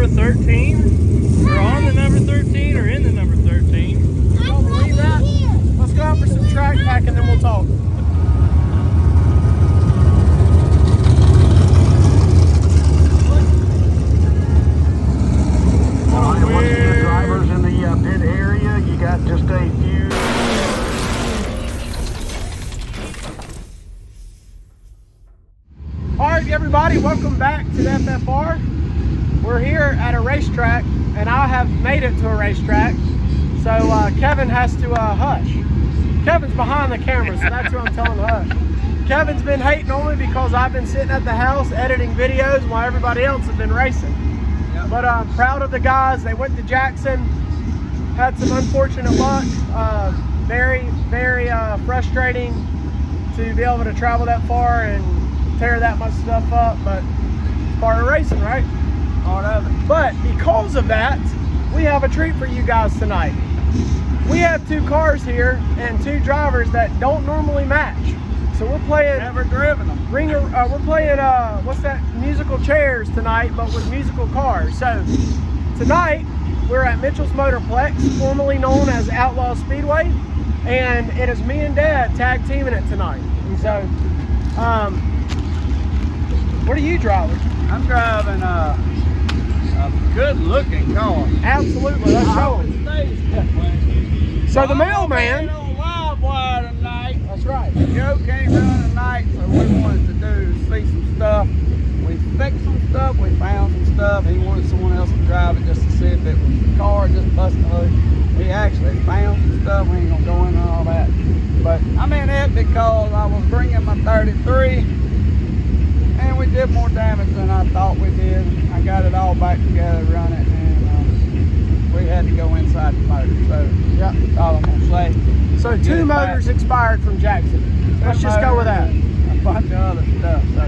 number 13? Or on the number 13 or in the number 13? You don't believe that? Let's go out for some track pack and then we'll talk. Once the drivers in the pit area, you got just a few. Alright everybody, welcome back to the FFR. We're here at a racetrack and I have made it to a racetrack. So Kevin has to hush. Kevin's behind the camera, so that's who I'm telling to hush. Kevin's been hating on me because I've been sitting at the house editing videos while everybody else has been racing. Yep. But I'm proud of the guys. They went to Jackson, had some unfortunate luck. Very frustrating to be able to travel that far and tear that much stuff up, but it's part of racing, right? Part of it. But because of that, we have a treat for you guys tonight. We have two cars here and two drivers that don't normally match. So we're playing. Never driven them. We're playing what's that? Musical chairs tonight, but with musical cars. So tonight we're at Mitchell's Motorplex, formerly known as Outlaw Speedway, and it is me and Dad tag teaming it tonight. And so, what are you driving? I'm driving a good-looking car. Absolutely, let's show them. So the mailman. On live wire tonight. That's right. Joe can't run tonight, so we wanted to do is see some stuff. We fixed some stuff. We found some stuff. He wanted someone else to drive it just to see if it was the car just busting loose. He actually found some stuff. We ain't gonna go into all that. But I'm in it because I was bringing my 33. And we did more damage than I thought we did. I got it all back together, run it, and we had to go inside the motor. So yeah, that's all I'm gonna say. So two motors expired from Jackson. Let's just go with that. A bunch of other stuff. So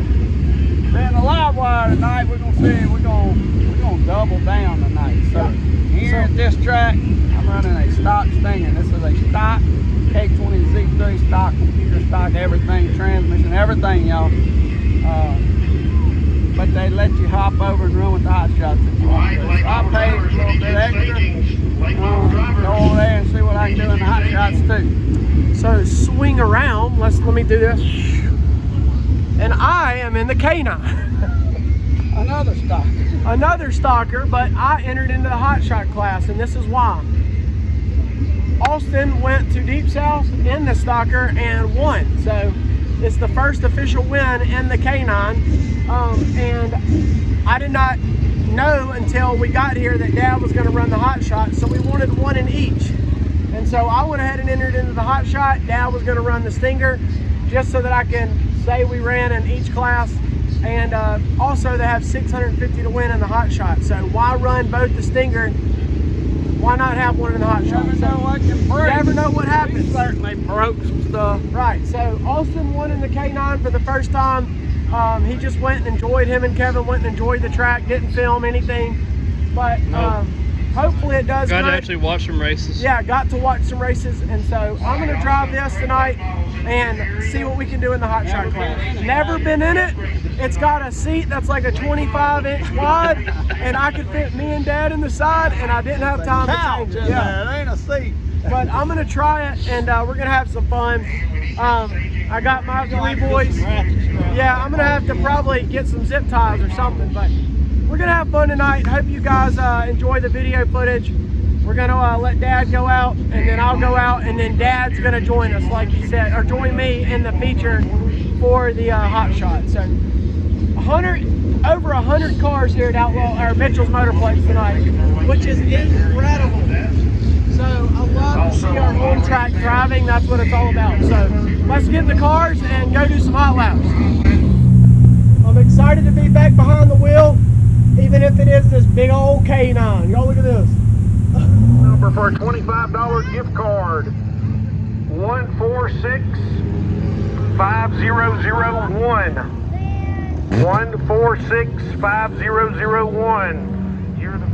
then the live wire tonight, we're gonna see. We're gonna double down tonight. So here at this track, I'm running a stock Stinger. This is a stock K20 Z3 stock, computer stock, everything, transmission, everything, y'all. But they let you hop over and run with the Hotshots if you want to. So I paid a little bit extra. Go over there and see what I can do in the Hotshots too. So swing around. Let me do this. And I am in the K9. Another stocker. Another stalker, but I entered into the Hotshot class, and this is why. Austin went to Deep South in the stalker and won. So it's the first official win in the K9. And I did not know until we got here that Dad was going to run the Hotshot, so we wanted one in each. And so I went ahead and entered into the Hotshot. Dad was going to run the Stinger, just so that I can say we ran in each class. And also they have 650 to win in the Hotshot. So why run both the Stinger? Why not have one in the Hotshot? You never know what can break. You never know what happens. We certainly broke some stuff. Right, so Austin won in the K9 for the first time. He just went and enjoyed, him and Kevin went and enjoyed the track, didn't film anything. But hopefully it does Got good. to actually watch some races. Yeah, got to watch some races. And so I'm going to drive this tonight and see what we can do in the Hotshot class. Never been in it. It's got a seat that's like a 25-inch wide, and I could fit me and Dad in the side, and I didn't have time to change it. Yeah, it ain't a seat. But I'm gonna try it, and we're gonna have some fun. I got my three boys. Yeah, I'm gonna have to probably get some zip ties or something, but we're gonna have fun tonight. Hope you guys enjoy the video footage. We're gonna let Dad go out, and then I'll go out, and then Dad's gonna join us, like he said, or join me in the feature for the Hotshot. So over 100 cars here at Mitchell's Motorplex tonight, which is incredible. So I love to see our home track driving. That's what it's all about. So let's get in the cars and go do some hot laps. I'm excited to be back behind the wheel, even if it is this big old K9. Y'all look at this. Number for a $25 gift card. 1465001. 1465001. You're the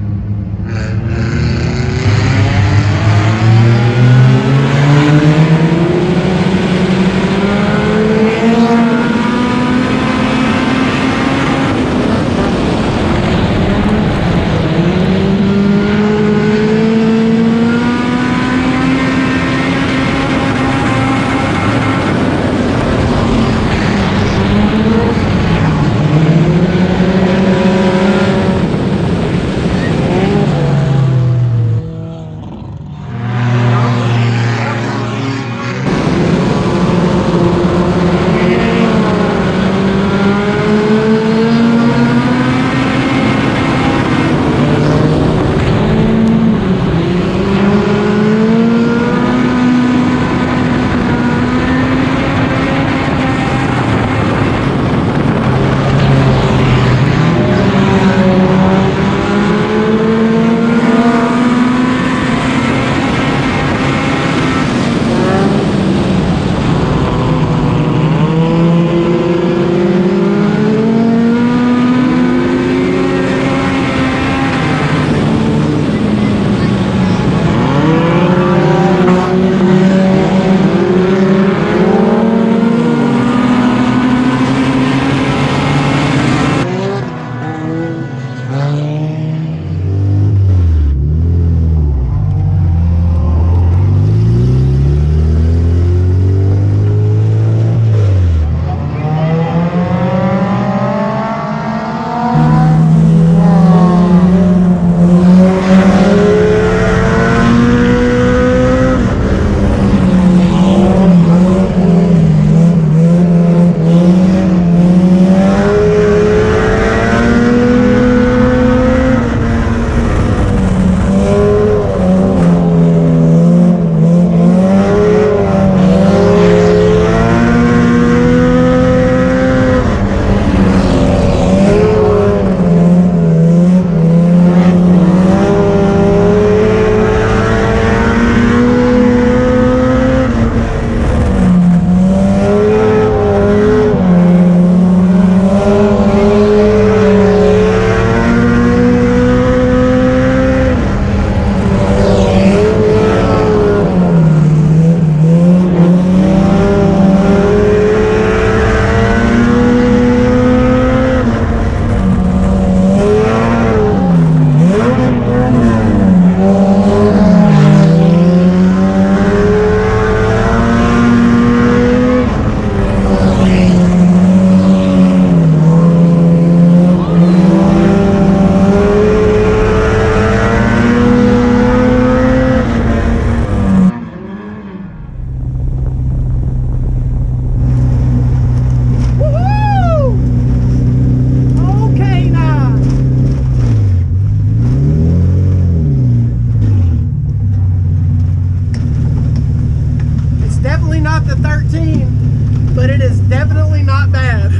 the 13, but it is definitely not bad.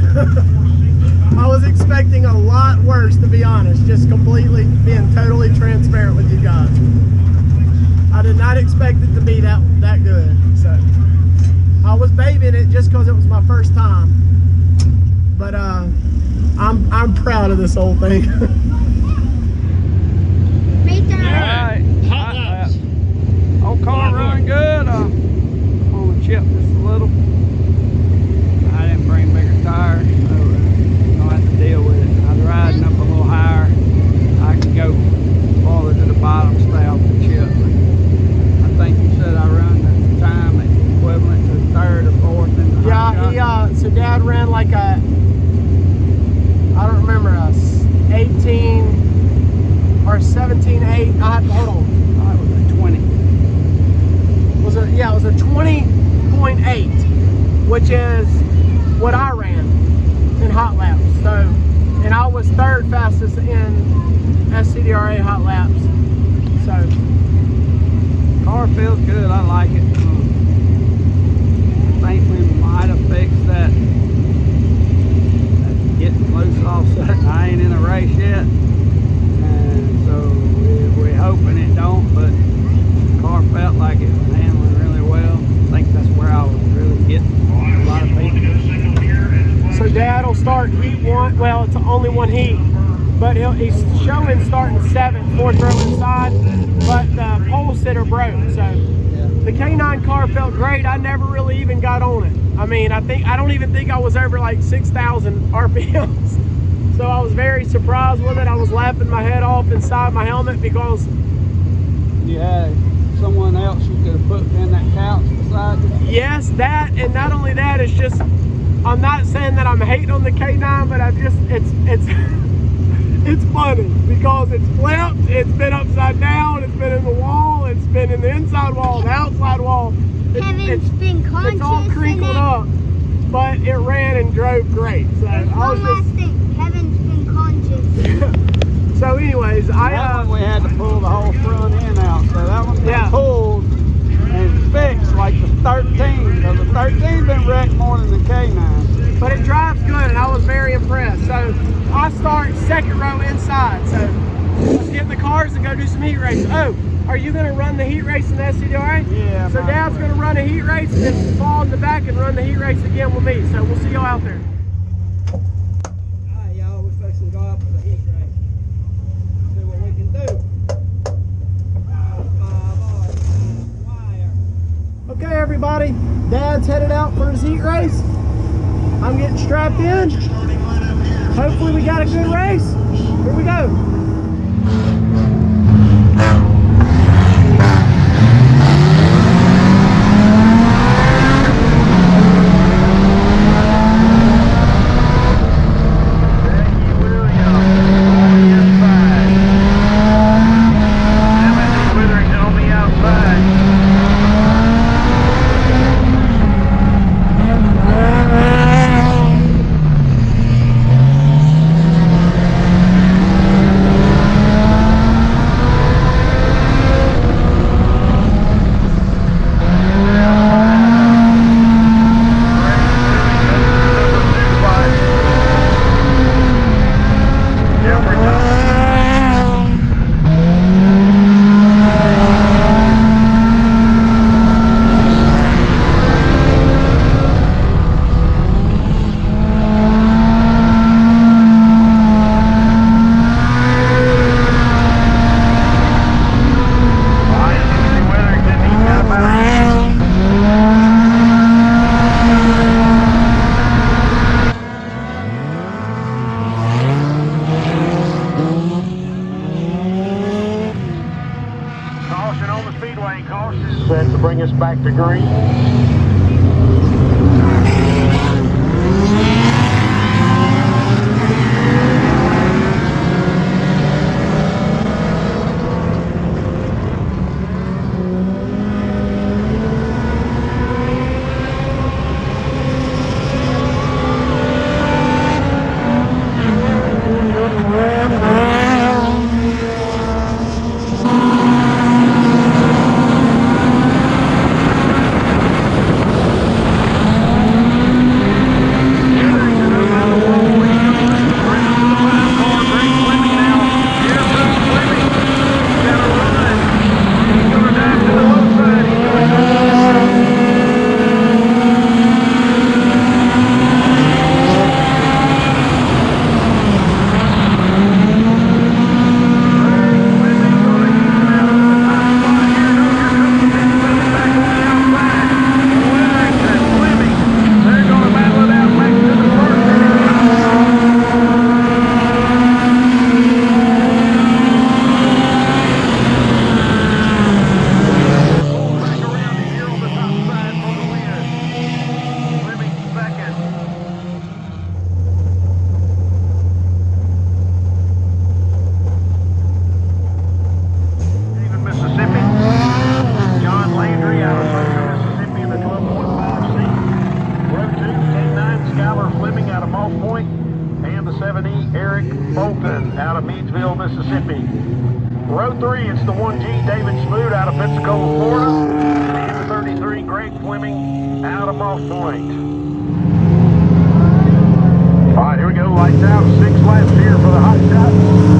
I was expecting a lot worse, to be honest, just completely being totally transparent with you guys. I did not expect it to be that good. So I was babying it just because it was my first time. But I'm proud of this whole thing. Alright, hot laps. Old car running good. I'm on the chip just a little. I didn't bring bigger tires, so don't have to deal with it. I was riding up a little higher. I can go farther to the bottom, stay off the chip. But I think you said I run the time equivalent to third or fourth in the Hotshot. So Dad ran like a, I don't remember, us 18 or 17.8. I have to hold on. Oh, it was a 20. It was a 20.8, which is what I ran in hot laps. So, and I was third fastest in SCDRA hot laps. So, Car feels good. I like it. I think we might have fixed that getting loose offset. I ain't in a race yet, and so we're hoping it don't. But the car felt like it was handling really well. I think that's where I was really getting a lot of people. So Dad will start heat one. Well, it's only one heat, but he's showing starting 7th, 4th row inside. But the pole sitter broke. So the K9 car felt great. I never really even got on it. I mean, I don't even think I was over like 6,000 RPMs. So I was very surprised with it. I was laughing my head off inside my helmet because you had someone else you could have put in that couch beside you. Yes, that, and not only that, it's just, I'm not saying that I'm hating on the K9, but it's funny because it's flipped, it's been upside down, it's been in the wall, it's been in the inside wall, the outside wall. Kevin's been conscious. It's all crinkled up, but it ran and drove great. So There's one last thing. Kevin's been conscious. So anyways, that one we had to pull the whole front end out. So that one's been pulled and fixed like the 13. So the 13 been wrecked more than the K9. But it drives good, and I was very impressed. So I start 2nd row inside. So let's get in the cars and go do some heat races. Oh, are you going to run the heat race in the SCDRA? Yeah. So Dad's going to run a heat race and then fall in the back and run the heat race again with me. So we'll see y'all out there. Alright, y'all, we're fixing to go up for the heat race. See what we can do. Okay, everybody. Dad's headed out for his heat race. I'm getting strapped in. Hopefully we got a good race. Here we go. Set to bring us back to green. Bolton out of Meadsville, Mississippi. Row 3, it's the 1G David Smoot out of Pensacola, Florida. And the 33 Greg Fleming out of Moss Point. All right, here we go. Lights out. 6 laps here for the Hotshots.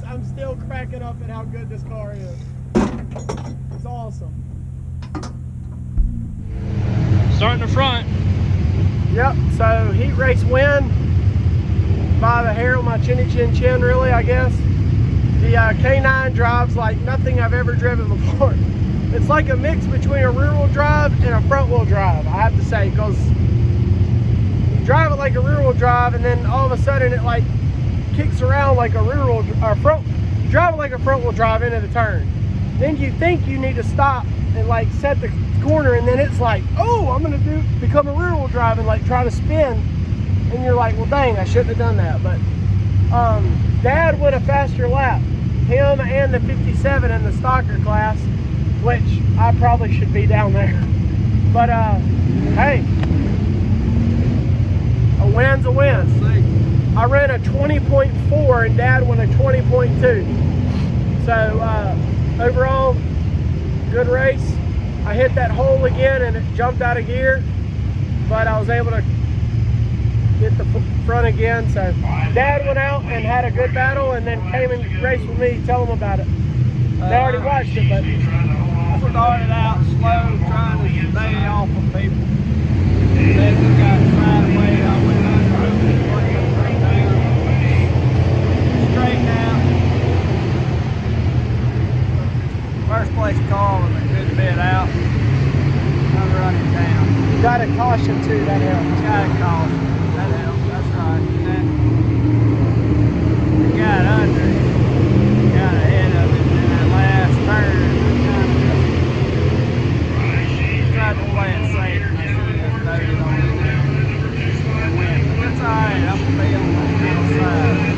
I'm still cracking up at how good this car is. It's awesome. Starting the front. Yep, so heat race win by the hair on my chinny chin chin, really, I guess. The K9 drives like nothing I've ever driven before. It's like a mix between a rear-wheel drive and a front-wheel drive, I have to say, because you drive it like a rear-wheel drive and then all of a sudden it like kicks around like a rear-wheel front. You drive it like a front-wheel drive into the turn. Then you think you need to stop and like set the corner, and then it's like, oh, I'm gonna become a rear-wheel drive and like try to spin, and you're like, well, dang, I shouldn't have done that. But Dad went a faster lap, him and the 57 in the stalker class, which I probably should be down there. But hey, a win's a win. I ran a 20.4 and Dad went a 20.2. So overall, good race. I hit that hole again and it jumped out of gear, but I was able to get the front again. So Dad went out and had a good battle and then came and raced with me, tell them about it. They already watched it, but I started out slow, trying to stay off of people. Then we got right away. I went under, straight down. First place call and a good bit out. I'm running down. you got a caution too, that helps. Got a caution. That helps, that's right. And then we got under, got ahead of it in that last turn. Tried to play it safe. I should have just loaded on it and went. But that's alright, I'm gonna be on the middle side.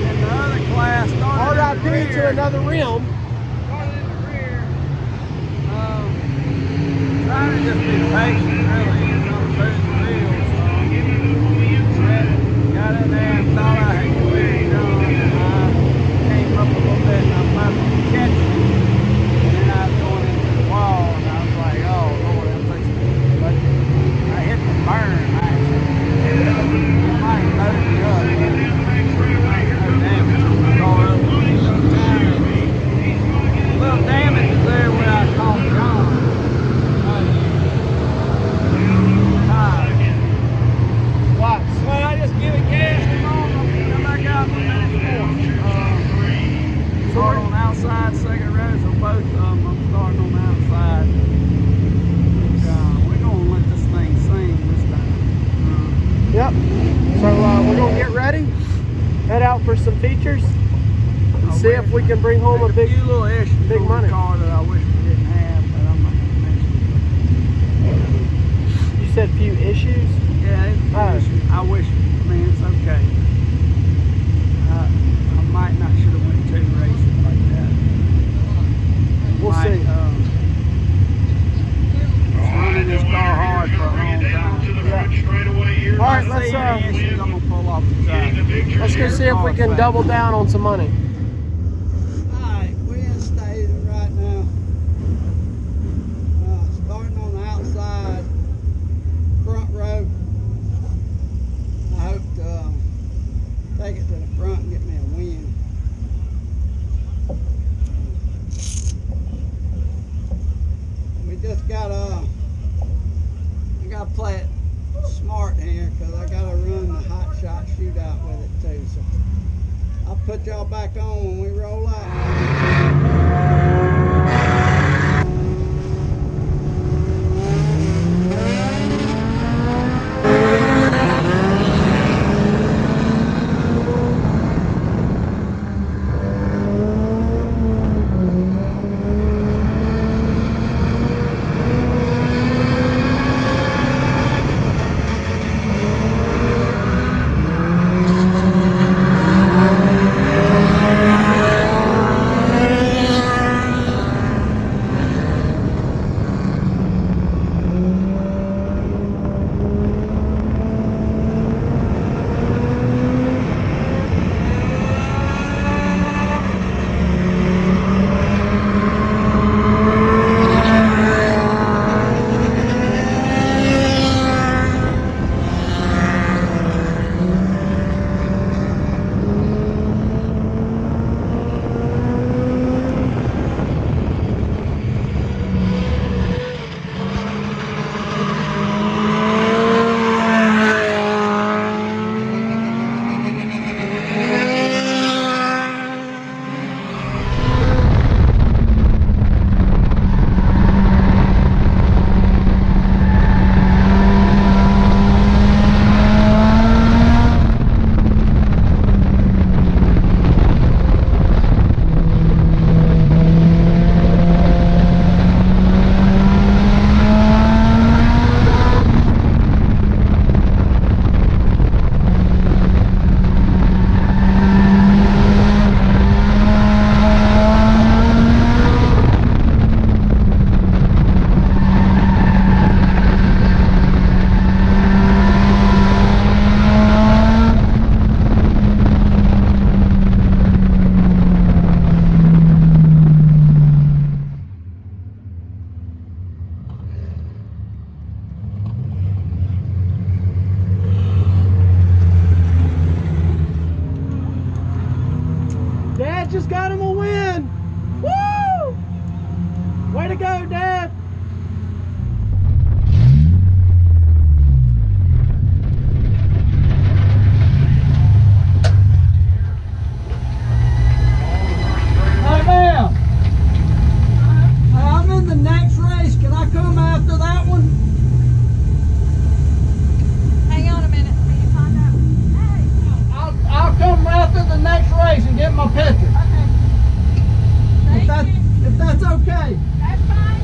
And the other class started in the RIP rear. to another rim. Started in the rear. Trying to just be patient, really, and not lose the wheels. Got in there and thought I had cleared done, and I came up a little bit and I was about to catch it. And then I was going into the wall and I was like, oh Lord, I'm fixing. But I hit the burn, actually. It might have loaded me up, but no damage on the car. A little damage is there where I caught John. What? Well, I just give it gas and come back out in a minute more. Start on the outside, second row, so both of them, I'm starting on the outside. We're going to let this thing sing this time. Yep. So we're going to get ready, head out for some features, and see if we can bring home a big, few little issues big on money. the car that I wish we didn't have, but I'm not going to mention. You said few issues? Yeah, it's an issue. I wish, I mean, it's okay. I might not should have went 2 races like that. We'll see. Running this car hard for a long time. All right, Let's see any issues, I'm gonna pull off the track. let's go see if we can double down on some money. Alright, we're in staging right now. Starting on the outside, front row. I hope to take it to the front and get me a win. We just gotta, I gotta play it smart here because I gotta run the Hotshot shootout with it too. So I'll put y'all back on when we roll out. Just got him a win. Woo! Way to go, Dad. Hey, ma'am. I'm in the next race. Can I come after that one? Hang on a minute. Will you find out? Hey. I'll come after the next race and get my picture. If that's okay. That's fine.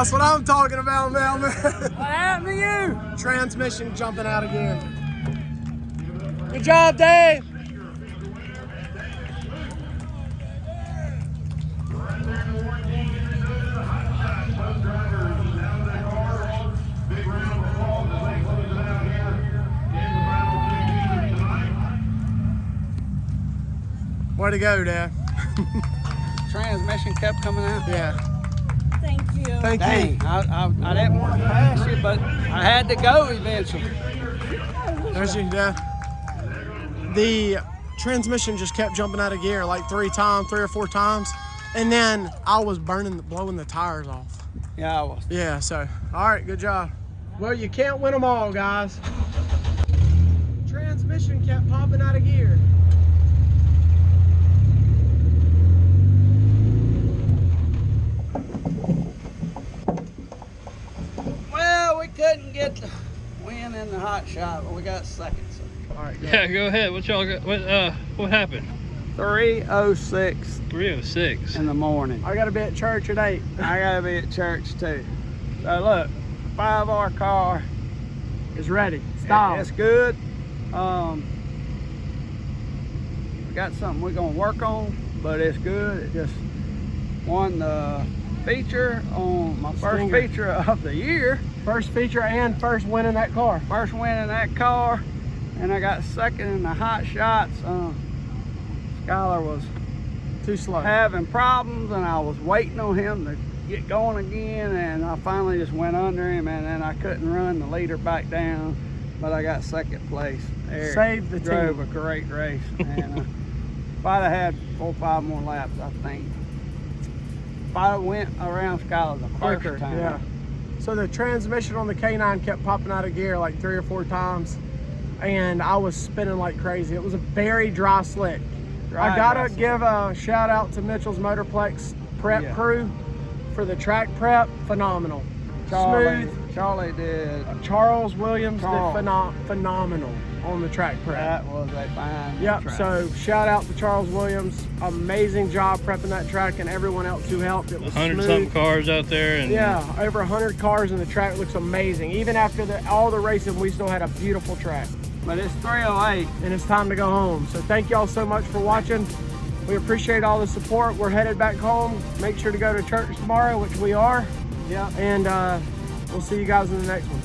That's what I'm talking about, Mailman. What happened to you? Transmission jumping out again. Good job, Dave. Way to go, Dad. Transmission kept coming out. Yeah. Thank you. Thank Dang, you. I didn't want to pass you, but I had to go eventually. There's you, Dad. The transmission just kept jumping out of gear like 3 or 4 times, and then I was blowing the tires off. Yeah, I was. Yeah, so, all right, good job. Well, you can't win them all, guys. Transmission kept popping out of gear. Well, we couldn't get the win in the hot shot, but we got second. So. All right, Yeah, go ahead. What y'all got? What happened? 3:06 306. in the morning. I got to be at church at 8. I gotta be at church too. So look, 5R car. It's ready. Stop. It's good. We got something we're gonna work on, but it's good. It just won the feature on my first Stinger. feature of the year. First feature and first win in that car. First win in that car, and I got second in the hot shots. Skyler was Too slow. having problems, and I was waiting on him to get going again, and I finally just went under him, and then I couldn't run the leader back down, but I got second place. Eric Saved the drove team. a great race, and if I'd have had 4 or 5 more laps, I think if I went around Skyler the Quicker, first time. yeah. So the transmission on the K9 kept popping out of gear like 3 or 4 times, and I was spinning like crazy. It was a very dry slick. I gotta give a shout out to Mitchell's Motorplex prep crew for the track prep. Phenomenal. Smooth. Charlie did. Charles Williams Charles. did phenomenal on the track prep. That was a fine Yep, track. so shout out to Charles Williams. Amazing job prepping that track, and everyone else who helped. It was 100-something smooth. cars out there, and Yeah, over 100 cars, and the track looks amazing. Even after all the racing, we still had a beautiful track. But it's 308. And it's time to go home. So thank y'all so much for watching. We appreciate all the support. We're headed back home. Make sure to go to church tomorrow, which we are. Yeah. And we'll see you guys in the next one.